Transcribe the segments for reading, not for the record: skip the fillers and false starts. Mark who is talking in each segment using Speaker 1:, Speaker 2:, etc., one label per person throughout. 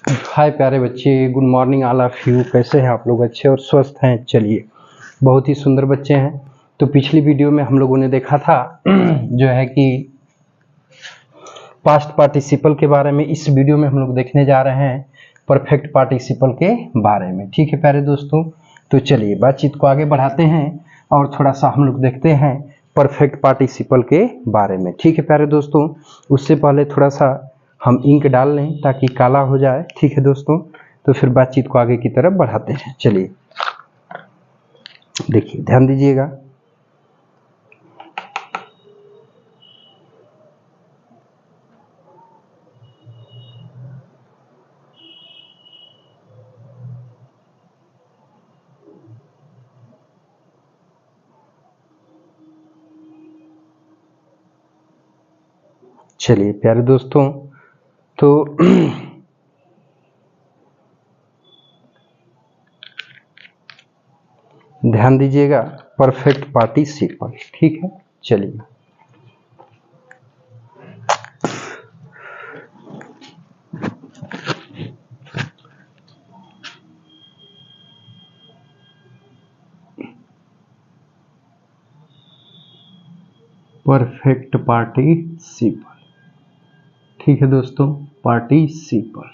Speaker 1: हाय प्यारे बच्चे, good morning all of you. कैसे हैं आप लोग? अच्छे और स्वस्थ हैं? चलिए, बहुत ही सुंदर बच्चे हैं। तो पिछली वीडियो में हम लोगों ने देखा था जो है कि पास्ट पार्टिसिपल के बारे में। इस वीडियो में हम लोग देखने जा रहे हैं परफेक्ट पार्टिसिपल के बारे में। ठीक है प्यारे दोस्तों, तो चलिए बातचीत को आगे बढ़ाते हैं और थोड़ा सा हम लोग देखते हैं परफेक्ट पार्टिसिपल के बारे में। ठीक है प्यारे दोस्तों, उससे पहले थोड़ा सा हम इंक डाल लें ताकि काला हो जाए। ठीक है दोस्तों, तो फिर बातचीत को आगे की तरफ बढ़ाते हैं। चलिए देखिए, ध्यान दीजिएगा। चलिए प्यारे दोस्तों, तो ध्यान दीजिएगा, परफेक्ट पार्टिसिपल। ठीक है, चलिए परफेक्ट पार्टिसिपल। ठीक है दोस्तों, पार्टिसिपल।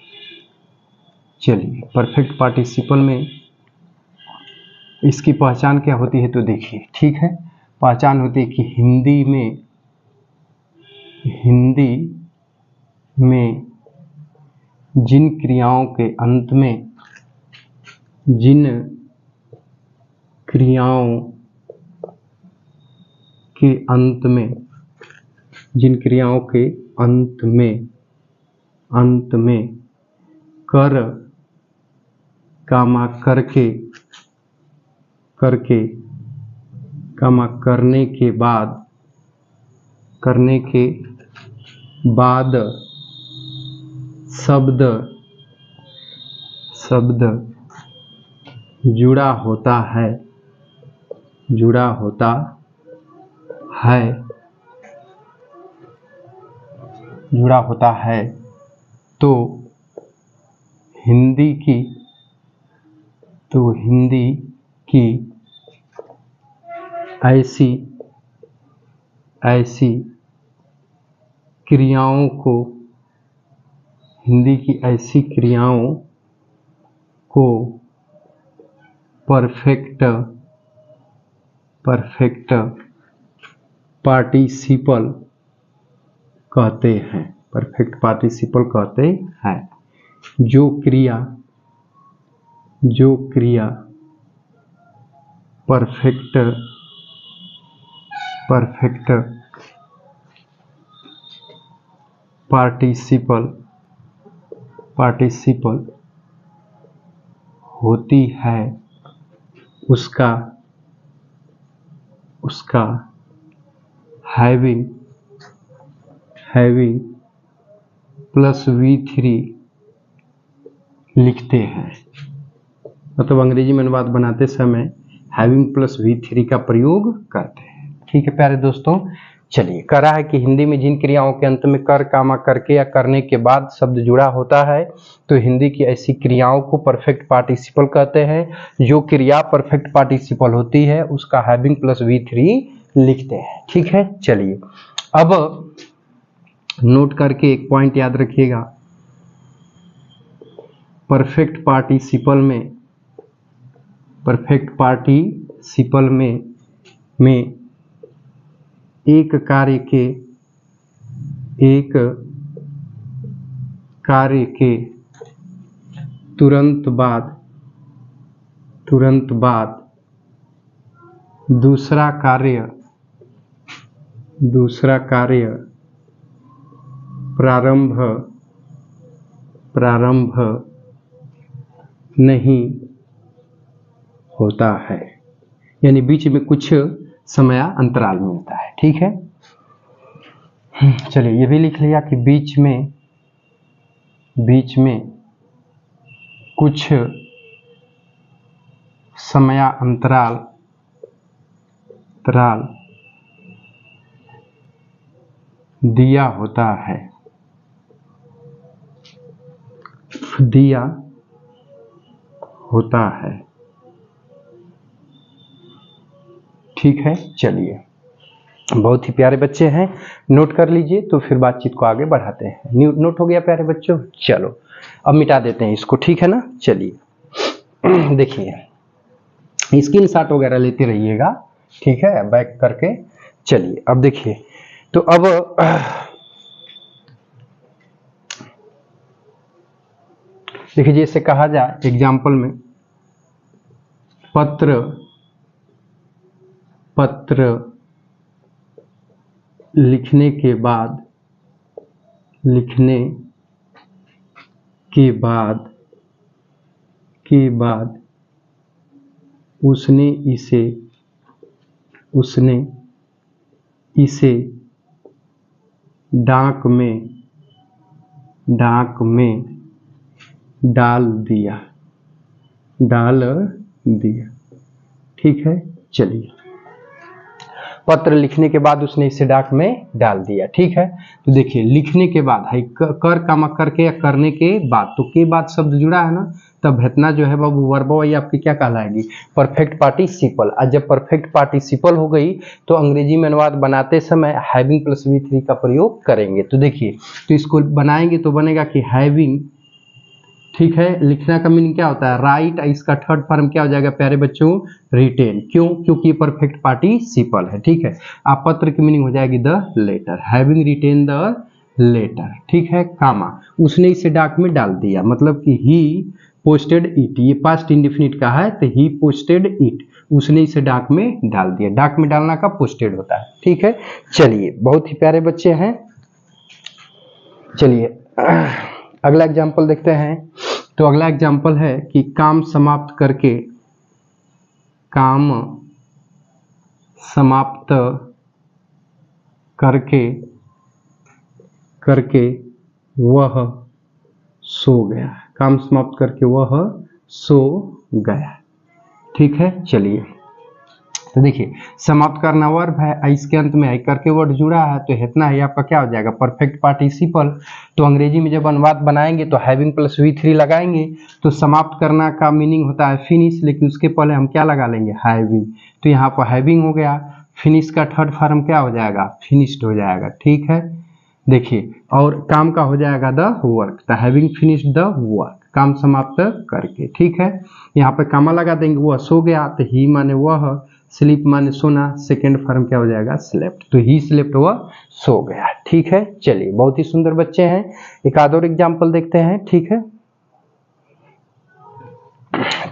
Speaker 1: चलिए, परफेक्ट पार्टिसिपल में इसकी पहचान क्या होती है तो देखिए। ठीक है, पहचान होती है कि हिंदी में जिन क्रियाओं के अंत में जिन क्रियाओं के अंत में कर कामा करके कामा करने के बाद शब्द जुड़ा होता है तो हिंदी की ऐसी क्रियाओं को परफेक्ट पार्टिसिपल कहते हैं। परफेक्ट पार्टिसिपल कहते हैं जो क्रिया परफेक्ट पार्टिसिपल होती है उसका हैविंग प्लस V3 लिखते हैं। मतलब अंग्रेजी में अनुवाद बनाते समय हैविंग प्लस V3 का प्रयोग करते हैं। ठीक है प्यारे दोस्तों, चलिए, कह रहा है कि हिंदी में जिन क्रियाओं के अंत में कर कामा करके या करने के बाद शब्द जुड़ा होता है तो हिंदी की ऐसी क्रियाओं को परफेक्ट पार्टिसिपल कहते हैं। जो क्रिया परफेक्ट पार्टिसिपल होती है उसका हैविंग प्लस V3 लिखते हैं। ठीक है, चलिए अब नोट करके एक पॉइंट याद रखिएगा। परफेक्ट पार्टिसिपल में एक कार्य के तुरंत बाद दूसरा कार्य प्रारंभ नहीं होता है, यानी बीच में कुछ समय अंतराल मिलता है। ठीक है, चलिए ये भी लिख लिया कि बीच में कुछ समय अंतराल दिया होता है। दिया होता है। ठीक है, चलिए बहुत ही प्यारे बच्चे हैं, नोट कर लीजिए तो फिर बातचीत को आगे बढ़ाते हैं। नोट हो गया प्यारे बच्चों? चलो अब मिटा देते हैं इसको, ठीक है ना। चलिए देखिए स्क्रीनशॉट वगैरह लेते रहिएगा, ठीक है, बैक करके। चलिए अब देखिए, तो अब देखिए जैसे कहा जाए एग्जाम्पल में, पत्र लिखने के बाद उसने इसे डाक में डाल दिया। ठीक है, चलिए पत्र लिखने के बाद उसने इसे डाक में डाल दिया। ठीक है, तो देखिए लिखने के बाद है कर कामा करके या करने के बाद, तो के बाद शब्द जुड़ा है ना, तब भेतना जो है बाबू वर्ब वाई आपकी क्या कहलाएगी? Perfect participle. और जब परफेक्ट पार्टिसिपल हो गई तो अंग्रेजी में अनुवाद बनाते समय हैविंग प्लस V3 का प्रयोग करेंगे। तो देखिए, तो इसको बनाएंगे तो बनेगा कि हैविंग, ठीक है, लिखना का मीनिंग क्या होता है? राइट। इसका थर्ड फॉर्म क्या हो जाएगा प्यारे बच्चों? रिटेन। क्यों? क्योंकि परफेक्ट पार्टिसिपल है। ठीक है, आप पत्र की मीनिंग हो जाएगी the letter, having written the letter. ठीक है, कामा उसने इसे डाक में डाल दिया, मतलब कि ही पोस्टेड इट, ये पास्ट इंडेफिनिट का है, तो ही पोस्टेड इट, उसने इसे डाक में डाल दिया। डाक में डालना का पोस्टेड होता है। ठीक है, चलिए बहुत ही प्यारे बच्चे हैं। चलिए अगला एग्जाम्पल देखते हैं। तो अगला एग्जाम्पल है कि काम समाप्त करके वह सो गया। काम समाप्त करके वह सो गया। ठीक है, चलिए तो देखिए समाप्त करना वर्ब है, इसके अंत में है करके वर्ड जुड़ा है, तो इतना ही आपका क्या हो जाएगा? Perfect participle. तो अंग्रेजी में जब अनुवाद बनाएंगे तो हैविंग प्लस V3 लगाएंगे, तो समाप्त करना का मीनिंग होता है फिनिश, लेकिन उसके पहले हम क्या लगा लेंगे? हैविंग। तो यहाँ पर हैविंग हो गया, फिनिश का थर्ड फॉर्म क्या हो जाएगा? फिनिश्ड हो जाएगा। ठीक है, देखिए और काम का हो जाएगा द वर्क, तो हैविंग फिनिश्ड द वर्क, काम समाप्त करके। ठीक है, यहाँ पे कामा लगा देंगे, वह सो गया, तो ही माने वह, स्लीप माने सोना, सेकेंड फॉर्म क्या हो जाएगा? स्लेप्ट। तो ही स्लेप्ट, वह सो गया। ठीक है, चलिए बहुत ही सुंदर बच्चे हैं। एक आध और एग्जाम्पल देखते हैं। ठीक है,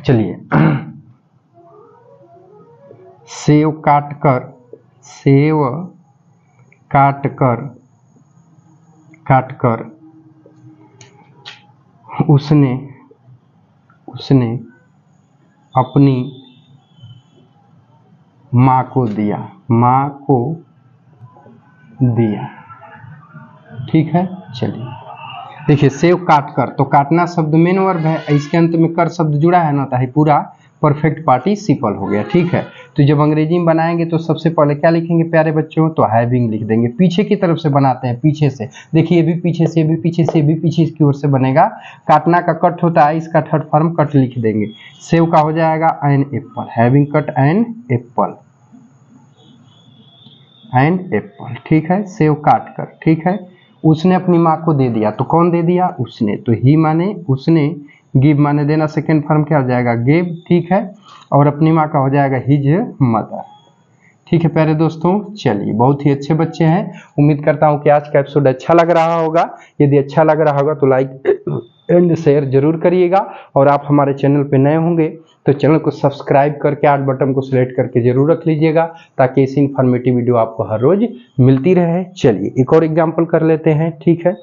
Speaker 1: चलिए सेव काट कर उसने अपनी माँ को दिया। ठीक है, चलिए देखिए सेव काट कर, तो काटना शब्द मेन वर्ब है, इसके अंत में कर शब्द जुड़ा है ना, तो है पूरा परफेक्ट पार्टिसिपल हो गया। ठीक है, तो जब अंग्रेजी में बनाएंगे तो सबसे पहले क्या लिखेंगे प्यारे बच्चों? तो हैविंग लिख देंगे। पीछे की तरफ से बनाते हैं, पीछे से देखिए, ये भी पीछे से, भी पीछे से, भी पीछे की ओर से बनेगा। काटना का कट होता है, इसका थर्ड फॉर्म कट लिख देंगे। सेव का हो जाएगा an apple, having cut an apple. ठीक है, सेव काट कर। ठीक है, उसने अपनी माँ को दे दिया, तो कौन दे दिया? उसने। तो ही माने उसने, गिव माने देना, सेकेंड फॉर्म क्या हो जाएगा? गिव। ठीक है, और अपनी माँ का हो जाएगा हिज मदर। ठीक है प्यारे दोस्तों, चलिए बहुत ही अच्छे बच्चे हैं। उम्मीद करता हूँ कि आज का एपिसोड अच्छा लग रहा होगा। यदि अच्छा लग रहा होगा तो लाइक एंड शेयर जरूर करिएगा, और आप हमारे चैनल पे नए होंगे तो चैनल को सब्सक्राइब करके आल बटन को सिलेक्ट करके जरूर रख लीजिएगा, ताकि ऐसी इन्फॉर्मेटिव वीडियो आपको हर रोज मिलती रहे। चलिए एक और एग्जाम्पल कर लेते हैं। ठीक है,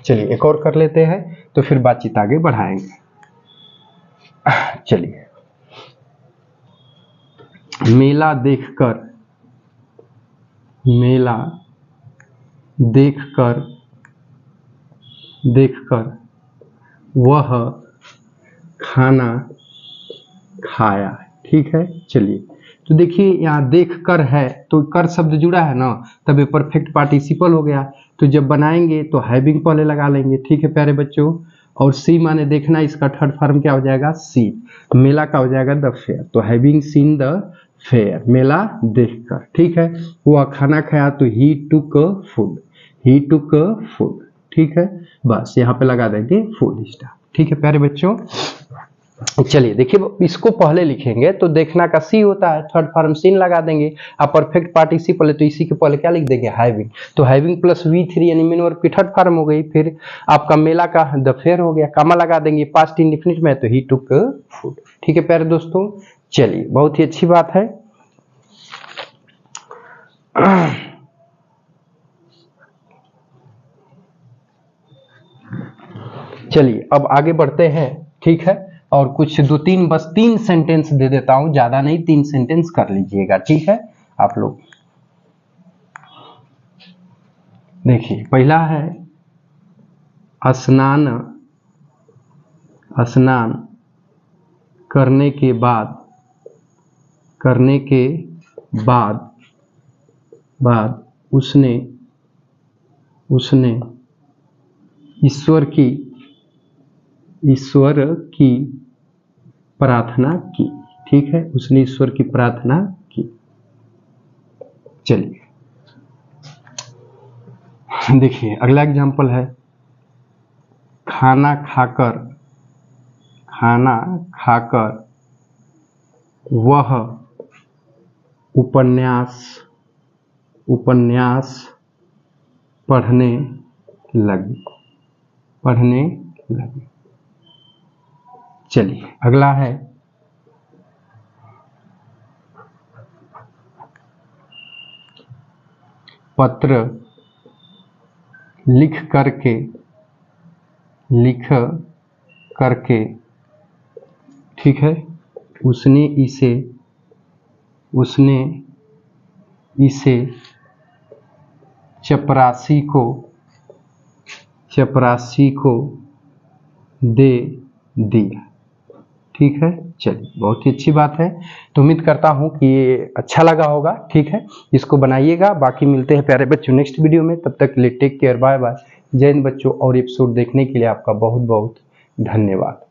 Speaker 1: चलिए एक और कर लेते हैं, तो फिर बातचीत आगे बढ़ाएंगे। चलिए मेला देखकर वह खाना खाया। ठीक है, चलिए तो देखिए यहाँ देख कर है, तो कर शब्द जुड़ा है ना, तब ये परफेक्ट पार्टिसिपल हो गया। तो जब बनाएंगे तो हैविंग पहले लगा लेंगे, ठीक है प्यारे बच्चों। और सी माने देखना, इसका थर्ड फॉर्म क्या हो जाएगा, सी। मेला का हो जाएगा द फेयर, तो हैविंग सीन द फेयर, मेला देखकर, ठीक है। वह खाना खाया तो ही टुक फूड, ही टुक फूड, ठीक है। बस यहाँ पे लगा देंगे फुल स्टॉप, ठीक है प्यारे बच्चों। चलिए देखिए, इसको पहले लिखेंगे तो देखना का सी होता है, थर्ड फॉर्म सीन लगा देंगे। अब परफेक्ट पार्टिसिपल है तो इसी के पहले क्या लिख देंगे, हैविंग। तो हैविंग प्लस V3 यानी मेन वर्ब की थर्ड फॉर्म हो गई। फिर आपका मेला का द फेयर हो गया, कामा लगा देंगे, पास्ट इंडेफिनिट में तो ही टुक फूड, ठीक है प्यारे दोस्तों। चलिए बहुत ही अच्छी बात है। चलिए अब आगे बढ़ते हैं, ठीक है। और कुछ दो तीन, बस 3 सेंटेंस दे देता हूं, ज्यादा नहीं, 3 सेंटेंस कर लीजिएगा, ठीक है आप लोग। देखिए पहला है स्नान, स्नान करने के बाद, करने के बाद, बाद उसने, उसने ईश्वर की, ईश्वर की प्रार्थना की, ठीक है। उसने ईश्वर की प्रार्थना की। चलिए देखिए अगला एग्जाम्पल है खाना खाकर, खाना खाकर वह उपन्यास, उपन्यास पढ़ने लगी, पढ़ने लगी। चलिए अगला है पत्र लिख करके, लिख करके, ठीक है। उसने इसे, उसने इसे चपरासी को, चपरासी को दे दिया, ठीक है। चलिए बहुत ही अच्छी बात है। तो उम्मीद करता हूं कि ये अच्छा लगा होगा, ठीक है। इसको बनाइएगा। बाकी मिलते हैं प्यारे बच्चों नेक्स्ट वीडियो में, तब तक के लिए टेक केयर, बाय बाय। जय हिंद बच्चों। और एपिसोड देखने के लिए आपका बहुत बहुत धन्यवाद।